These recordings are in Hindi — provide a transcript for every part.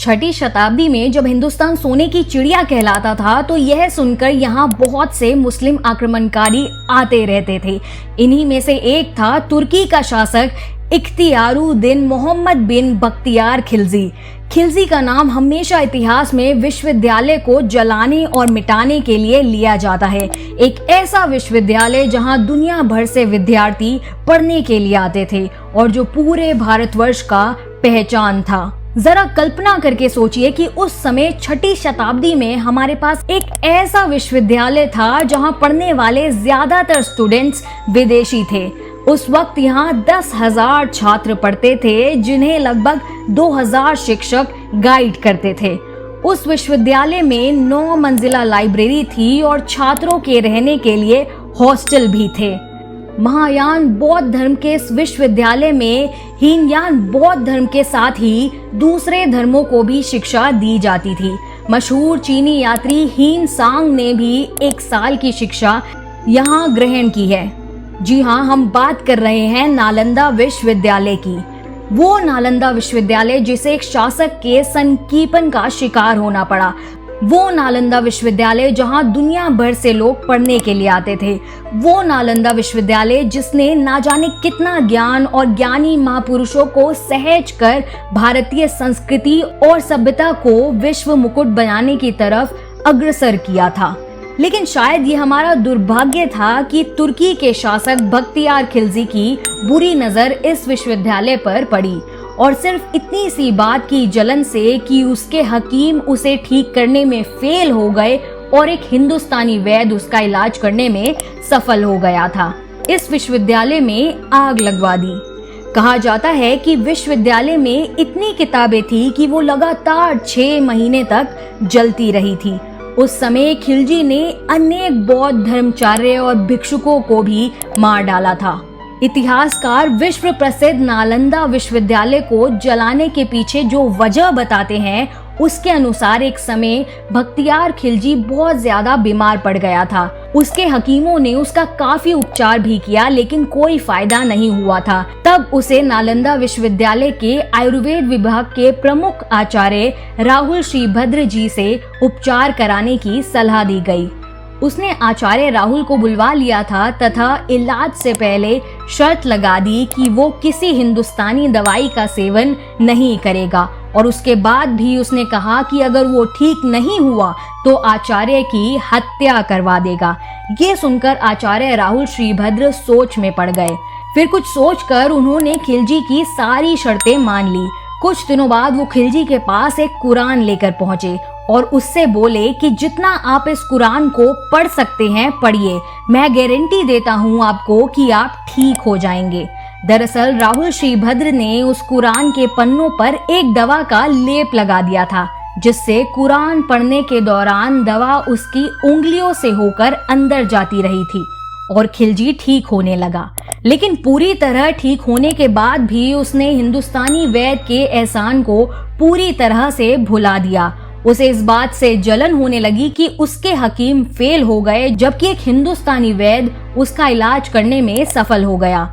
छठी शताब्दी में जब हिंदुस्तान सोने की चिड़िया कहलाता था तो यह सुनकर यहाँ बहुत से मुस्लिम आक्रमणकारी आते रहते थे। इन्हीं में से एक था तुर्की का शासक इख्तियारुद्दीन मोहम्मद बिन बख्तियार खिलजी। खिलजी का नाम हमेशा इतिहास में विश्वविद्यालय को जलाने और मिटाने के लिए लिया जाता है। एक ऐसा विश्वविद्यालय जहां दुनिया भर से विद्यार्थी पढ़ने के लिए आते थे और जो पूरे भारतवर्ष का पहचान था। जरा कल्पना करके सोचिए कि उस समय छठी शताब्दी में हमारे पास एक ऐसा विश्वविद्यालय था जहां पढ़ने वाले ज्यादातर स्टूडेंट्स विदेशी थे। उस वक्त यहाँ 10,000 छात्र पढ़ते थे जिन्हें लगभग 2,000 शिक्षक गाइड करते थे। उस विश्वविद्यालय में 9 मंजिला लाइब्रेरी थी और छात्रों के रहने के लिए हॉस्टल भी थे। महायान बौद्ध धर्म के इस विश्वविद्यालय में हीनयान बौद्ध धर्म के साथ ही दूसरे धर्मों को भी शिक्षा दी जाती थी। मशहूर चीनी यात्री हीन सांग ने भी 1 साल की शिक्षा यहाँ ग्रहण की है। जी हाँ, हम बात कर रहे हैं नालंदा विश्वविद्यालय की। वो नालंदा विश्वविद्यालय जिसे एक शासक के संकीपन का शिकार होना पड़ा। वो नालंदा विश्वविद्यालय जहां दुनिया भर से लोग पढ़ने के लिए आते थे। वो नालंदा विश्वविद्यालय जिसने ना जाने कितना ज्ञान और ज्ञानी महापुरुषों को सहेज कर भारतीय संस्कृति और सभ्यता को विश्व मुकुट बनाने की तरफ अग्रसर किया था। लेकिन शायद ये हमारा दुर्भाग्य था कि तुर्की के शासक बख्तियार खिलजी की बुरी नजर इस विश्वविद्यालय पर पड़ी और सिर्फ इतनी सी बात की जलन से कि उसके हकीम उसे ठीक करने में फेल हो गए और एक हिंदुस्तानी वैद्य उसका इलाज करने में सफल हो गया था। इस विश्वविद्यालय में आग लगवा दी। कहा जाता है कि विश्वविद्यालय में इतनी किताबें थी कि वो लगातार 6 महीने तक जलती रही थी। उस समय खिलजी ने अनेक बौद्ध धर्माचार्य और भिक्षुकों को भी मार डाला था। इतिहासकार विश्व प्रसिद्ध नालंदा विश्वविद्यालय को जलाने के पीछे जो वजह बताते हैं उसके अनुसार एक समय बख्तियार खिलजी बहुत ज्यादा बीमार पड़ गया था। उसके हकीमों ने उसका काफी उपचार भी किया लेकिन कोई फायदा नहीं हुआ था। तब उसे नालंदा विश्वविद्यालय के आयुर्वेद विभाग के प्रमुख आचार्य राहुल श्रीभद्र जी से उपचार कराने की सलाह दी गई। उसने आचार्य राहुल को बुलवा लिया था तथा इलाज से पहले शर्त लगा दी कि वो किसी हिंदुस्तानी दवाई का सेवन नहीं करेगा और उसके बाद भी उसने कहा कि अगर वो ठीक नहीं हुआ तो आचार्य की हत्या करवा देगा। ये सुनकर आचार्य राहुल श्रीभद्र सोच में पड़ गए। फिर कुछ सोचकर उन्होंने खिलजी की सारी शर्तें मान ली। कुछ दिनों बाद वो खिलजी के पास एक कुरान लेकर पहुंचे और उससे बोले कि जितना आप इस कुरान को पढ़ सकते हैं पढ़िए, मैं गारंटी देता हूँ आपको कि आप ठीक हो जाएंगे। दरअसल राहुल श्रीभद्र ने उस कुरान के पन्नों पर एक दवा का लेप लगा दिया था जिससे कुरान पढ़ने के दौरान दवा उसकी उंगलियों से होकर अंदर जाती रही थी और खिलजी ठीक होने लगा। लेकिन पूरी तरह ठीक होने के बाद भी उसने हिंदुस्तानी वैद्य के एहसान को पूरी तरह से भुला दिया। उसे इस बात से जलन होने लगी कि उसके हकीम फेल हो गए जबकि एक हिंदुस्तानी वैद्य उसका इलाज करने में सफल हो गया।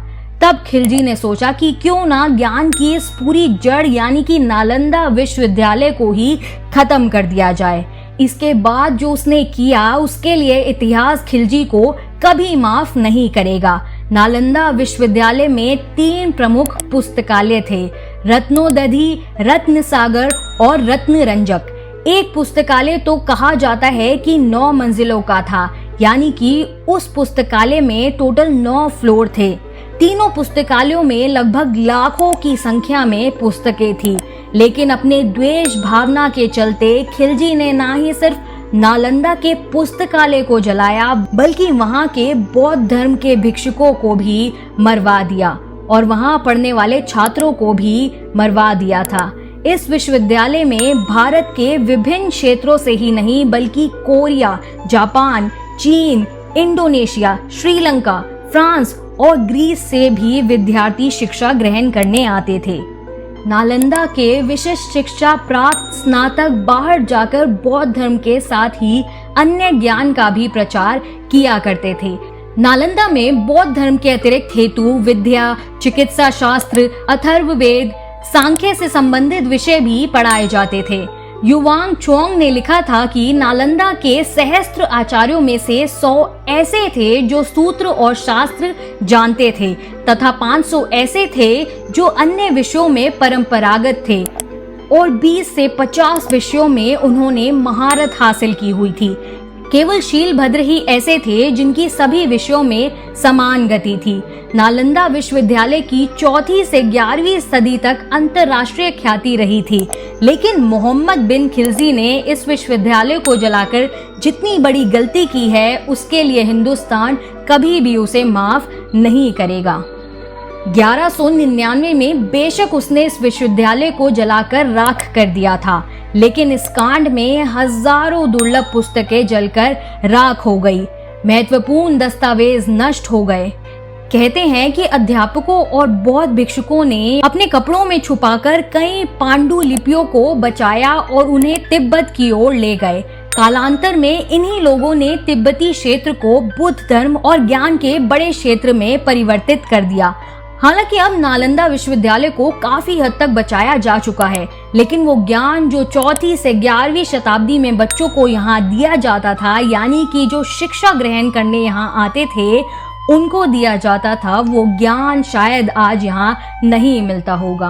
तब खिलजी ने सोचा कि क्यों ना ज्ञान की इस पूरी जड़ यानी कि नालंदा विश्वविद्यालय को ही खत्म कर दिया जाए। इसके बाद जो उसने किया उसके लिए इतिहास खिलजी को कभी माफ नहीं करेगा। नालंदा विश्वविद्यालय में 3 प्रमुख पुस्तकालय थे, रत्नोदधि, रत्न सागर और रत्न रंजक। एक पुस्तकालय तो कहा जाता है कि 9 मंजिलों का था, यानी कि उस पुस्तकालय में टोटल 9 फ्लोर थे। तीनों पुस्तकालयों में लगभग लाखों की संख्या में पुस्तकें थी, लेकिन अपने द्वेष भावना के चलते खिलजी ने ना ही सिर्फ नालंदा के पुस्तकालय को जलाया बल्कि वहां के बौद्ध धर्म के भिक्षुकों को भी मरवा दिया और वहां पढ़ने वाले छात्रों को भी मरवा दिया था। इस विश्वविद्यालय में भारत के विभिन्न क्षेत्रों से ही नहीं बल्कि कोरिया, जापान, चीन, इंडोनेशिया, श्रीलंका, फ्रांस और ग्रीस से भी विद्यार्थी शिक्षा ग्रहण करने आते थे। नालंदा के विशिष्ट शिक्षा प्राप्त स्नातक बाहर जाकर बौद्ध धर्म के साथ ही अन्य ज्ञान का भी प्रचार किया करते थे। नालंदा में बौद्ध धर्म के अतिरिक्त हेतु विद्या, चिकित्सा शास्त्र, अथर्ववेद, सांख्य से संबंधित विषय भी पढ़ाए जाते थे। युवांग चोंग ने लिखा था कि नालंदा के सहस्त्र आचार्यों में से 100 ऐसे थे जो सूत्र और शास्त्र जानते थे तथा 500 ऐसे थे जो अन्य विषयों में परंपरागत थे और 20 से 50 विषयों में उन्होंने महारत हासिल की हुई थी। केवल शीलभद्र ही ऐसे थे जिनकी सभी विषयों में समान गति थी। नालंदा विश्वविद्यालय की 4वीं से 11वीं सदी तक अंतर्राष्ट्रीय ख्याति रही थी, लेकिन मोहम्मद बिन खिलजी ने इस विश्वविद्यालय को जलाकर जितनी बड़ी गलती की है उसके लिए हिंदुस्तान कभी भी उसे माफ नहीं करेगा। 1199 में बेशक उसने इस विश्वविद्यालय को जलाकर राख कर दिया था, लेकिन इस कांड में हजारों दुर्लभ पुस्तकें जलकर राख हो गई, महत्वपूर्ण दस्तावेज नष्ट हो गए। कहते हैं कि अध्यापकों और बौद्ध भिक्षुकों ने अपने कपड़ों में छुपाकर कई पांडुलिपियों को बचाया और उन्हें तिब्बत की ओर ले गए। कालांतर में इन्हीं लोगों ने तिब्बती क्षेत्र को बुद्ध धर्म और ज्ञान के बड़े क्षेत्र में परिवर्तित कर दिया। हालांकि अब नालंदा विश्वविद्यालय को काफी हद तक बचाया जा चुका है, लेकिन वो ज्ञान जो 4वीं से 11वीं शताब्दी में बच्चों को यहाँ दिया जाता था, यानी कि जो शिक्षा ग्रहण करने यहाँ आते थे उनको दिया जाता था, वो ज्ञान शायद आज यहाँ नहीं मिलता होगा।